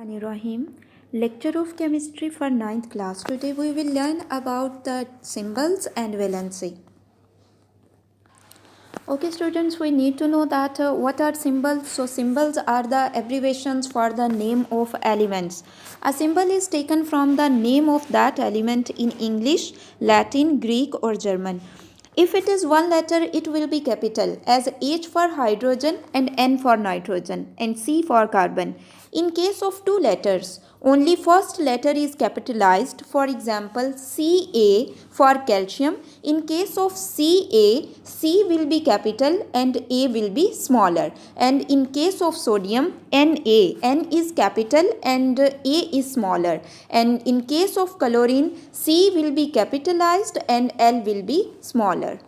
Bismillahirrahmanirrahim. Lecture of chemistry for 9th class. Today we will learn about the symbols and valency. Okay students, we need to know that what are symbols. So symbols are the abbreviations for the name of elements. A symbol is taken from the name of that element in English, Latin, Greek or German. If it is one letter, it will be capital, as H for hydrogen and N for nitrogen and C for carbon. In case of two letters, only first letter is capitalized. For example, Ca for calcium. In case of Ca, C will be capital and A will be smaller. And in case of sodium, Na, N is capital and A is smaller. And in case of chlorine, C will be capitalized and L will be smaller.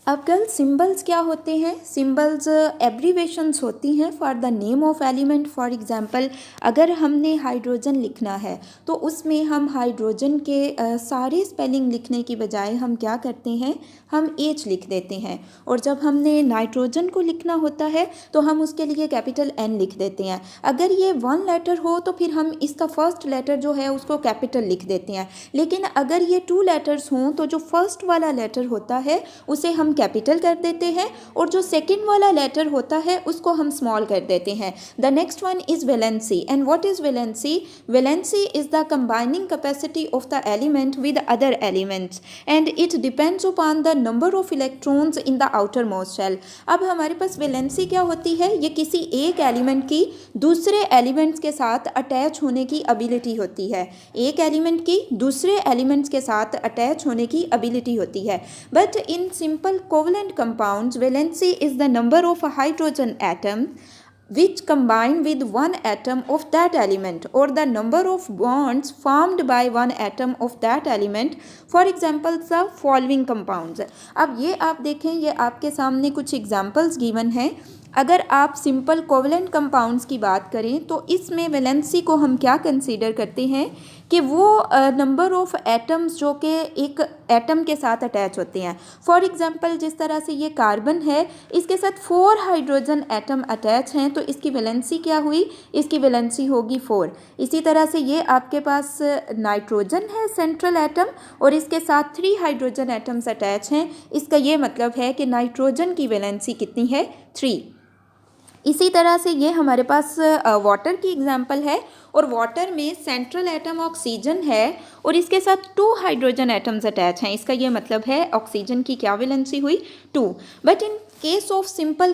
अब girl symbols क्या होते हैं? Symbols abbreviations होती हैं for the name of element. For example, अगर हमने hydrogen लिखना है तो उसमें हम हाइड्रोजन के सारे स्पेलिंग लिखने की बजाय हम क्या करते हैं, हम H लिख देते हैं. और जब हमने नाइट्रोजन को लिखना होता है तो हम उसके लिए कैपिटल N लिख देते हैं. अगर ये वन लेटर हो तो फिर हम इसका फर्स्ट लेटर जो है उसको कैपिटल लिख देते हैं. लेकिन अगर ये टू लेटर्स हों तो जो फर्स्ट वाला लेटर होता है उसे हम कैपिटल कर देते हैं और जो सेकंड वाला लेटर होता है उसको हम स्मॉल कर देते हैं. The next one is valency. And what is valency? Valency is the combining capacity of the element with other elements and it depends upon the number of electrons in the outermost shell. अब हमारे पास valency क्या होती है? ये किसी एक element की दूसरे एलिमेंट्स के साथ अटैच होने की एबिलिटी होती है. एक एलिमेंट की दूसरे एलिमेंट्स के साथ अटैच होने की एबिलिटी होती है. But in simple covalent compounds, valency is the number of hydrogen atoms which combine with one atom of that element or the number of bonds formed by one atom of that element. For example, the following compounds. अब ये आप देखें, ये आपके सामने कुछ examples given हैं. अगर आप सिंपल कोवलेंट कंपाउंड्स की बात करें तो इसमें वैलेंसी को हम क्या कंसीडर करते हैं कि वो नंबर ऑफ एटम्स जो कि एक एटम के साथ अटैच होते हैं. फॉर एग्जांपल, जिस तरह से ये कार्बन है, इसके साथ 4 हाइड्रोजन एटम अटैच हैं तो इसकी वैलेंसी क्या हुई? इसकी वैलेंसी होगी 4. इसी तरह से ये आपके पास नाइट्रोजन है सेंट्रल एटम और इसके साथ 3 हाइड्रोजन एटम्स अटैच हैं. इसका ये मतलब है कि नाइट्रोजन की वैलेंसी कितनी है? 3. इसी तरह से ये हमारे पास वाटर की एग्जांपल है और वाटर में सेंट्रल एटम ऑक्सीजन है और इसके साथ 2 हाइड्रोजन एटम्स अटैच हैं. इसका ये मतलब है ऑक्सीजन की क्या वैलेंसी हुई? 2. But in case of simple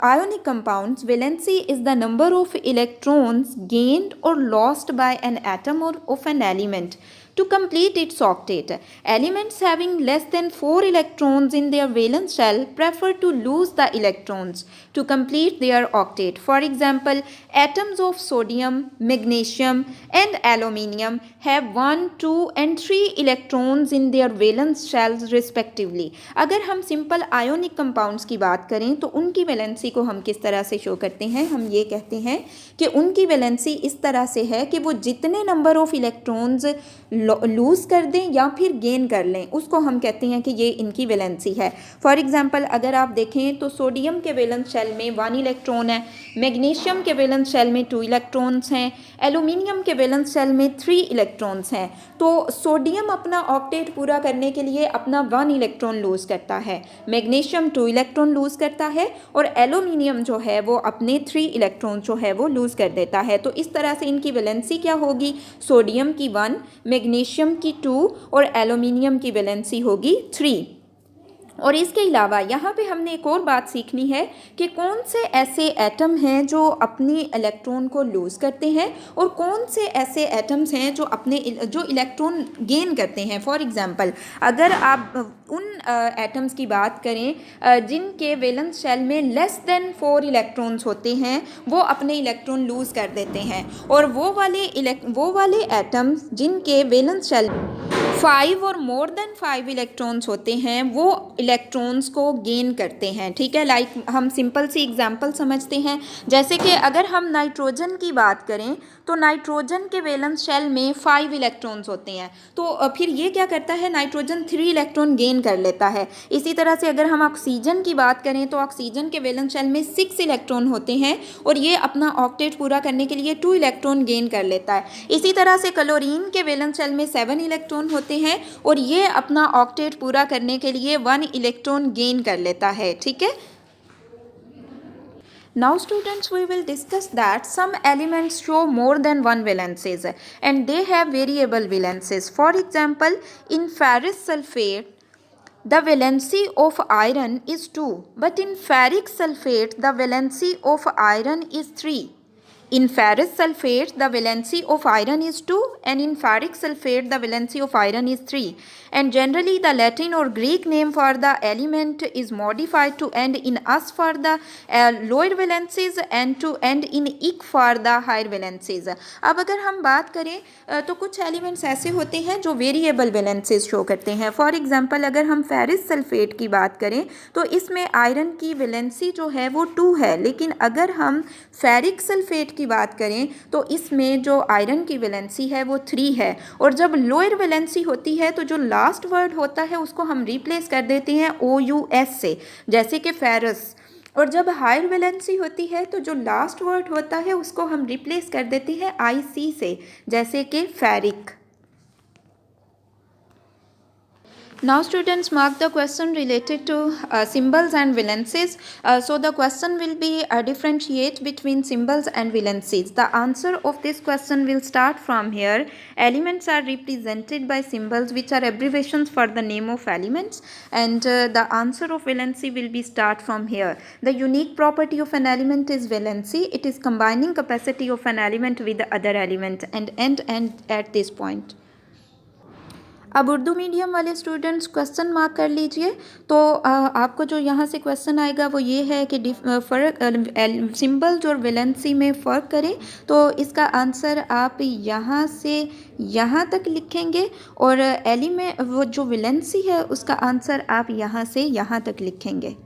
ionic compounds, valency is the number of electrons gained or lost by an atom or of an element to complete its octet. Elements having less than 4 electrons in their valence shell prefer to lose the electrons to complete their octet. For example, atoms of sodium, magnesium and aluminium have 1, 2 and 3 electrons in their valence shells respectively. अगर हम simple ionic compounds की बात करें तो उनकी valency को हम किस तरह से शो करते हैं? हम ये कहते हैं कि उनकी वैलेंसी इस तरह से है कि वो जितने नंबर ऑफ इलेक्ट्रॉन्स लूज़ कर दें या फिर गेन कर लें उसको हम कहते हैं कि ये इनकी वैलेंसी है. फॉर एग्जांपल, अगर आप देखें तो सोडियम के वैलेंस शेल में 1 इलेक्ट्रॉन है, मैग्नीशियम के वैलेंस शेल में 2 इलेक्ट्रॉन्स हैं, एल्यूमिनियम के वैलेंस शेल में 3 इलेक्ट्रॉन्स हैं. तो सोडियम अपना ऑक्टेट पूरा करने के लिए अपना 1 इलेक्ट्रॉन लूज़ करता है, मैग्नीशियम 2 इलेक्ट्रॉन लूज़ करता है और एल्यूमिनियम जो है वो अपने 3 इलेक्ट्रॉन जो है वो लूज़ कर देता है. तो इस तरह से इनकी वैलेंसी क्या होगी? सोडियम की 1, मैग्नीशियम की 2 और एल्यूमिनियम की वैलेंसी होगी 3. और इसके अलावा यहाँ पे हमने एक और बात सीखनी है कि कौन से ऐसे एटम हैं जो अपनी इलेक्ट्रॉन को लूज़ करते हैं और कौन से ऐसे एटम्स हैं जो इलेक्ट्रॉन गेन करते हैं. फॉर एग्जांपल, अगर आप उन एटम्स की बात करें जिनके वैलेंस शेल में लेस देन 4 इलेक्ट्रॉन्स होते हैं, वो अपने इलेक्ट्रॉन लूज़ कर देते हैं. और वो वाले एटम्स जिनके वैलेंस शेल 5 और मोर देन 5 इलेक्ट्रॉन्स होते हैं वो इलेक्ट्रॉन्स को गेन करते हैं, ठीक है। लाइक हम सिंपल सी एग्जांपल समझते हैं, जैसे कि अगर हम नाइट्रोजन की बात करें तो नाइट्रोजन के वैलेंस शेल में 5 इलेक्ट्रॉन्स होते हैं, तो फिर ये क्या करता है, नाइट्रोजन 3 इलेक्ट्रॉन गेन कर लेता है। इसी तरह से अगर हम ऑक्सीजन की बात करें तो ऑक्सीजन के वैलेंस शेल में 6 इलेक्ट्रॉन होते हैं और ये अपना ऑक्टेट पूरा करने के लिए 2 इलेक्ट्रॉन गेन कर लेता है। इसी तरह से क्लोरीन के वैलेंस शेल में 7 इलेक्ट्रॉन होते हैं और ये अपना ऑक्टेट पूरा करने के लिए 1 इलेक्ट्रॉन गेन कर लेता है, ठीक है। Now students, we will discuss that some elements show more than one valences and they have variable valences. For example, in ferrous sulfate the valency of iron is 2, but in ferric sulfate the valency of iron is 3. In ferrous sulfate the valency of iron is 2 and in ferric sulfate the valency of iron is 3. And generally the Latin or Greek name for the element is modified to end in us for the lower valencies and to end in ik for the higher valencies. अब अगर हम बात करें तो कुछ elements ऐसे होते हैं जो वेरिएबल वैलेंसीज शो करते हैं। फॉर एग्जांपल अगर हम फेरिस सल्फेट की बात करें तो इसमें आयरन की वैलेंसी जो है वो 2 है, लेकिन अगर हम फेरिक सल्फेट की बात करें तो इसमें जो आयरन की वैलेंसी है वो 3 है। और जब लोअर वैलेंसी होती है तो जो लास्ट वर्ड होता है उसको हम रिप्लेस कर देते हैं OUS से, जैसे कि फेरस। और जब हायर वैलेंसी होती है तो जो लास्ट वर्ड होता है उसको हम रिप्लेस कर देते हैं IC से, जैसे कि ferric. Now students, mark the question related to symbols and valences. So the question will be differentiate between symbols and valences. The answer of this question will start from here. Elements are represented by symbols which are abbreviations for the name of elements, and the answer of valency will be start from here. The unique property of an element is valency. It is combining capacity of an element with the other element, and end at this point. अब Urdu medium वाले students question mark कर लीजिए। तो आपको जो यहाँ से question आएगा वो ये है कि फ़र्क सिंबल्स और वैलेंसी में फ़र्क करें। तो इसका आंसर आप यहाँ से यहाँ तक लिखेंगे और एलिमेंट वो जो वैलेंसी है उसका आंसर आप यहाँ से यहाँ तक लिखेंगे।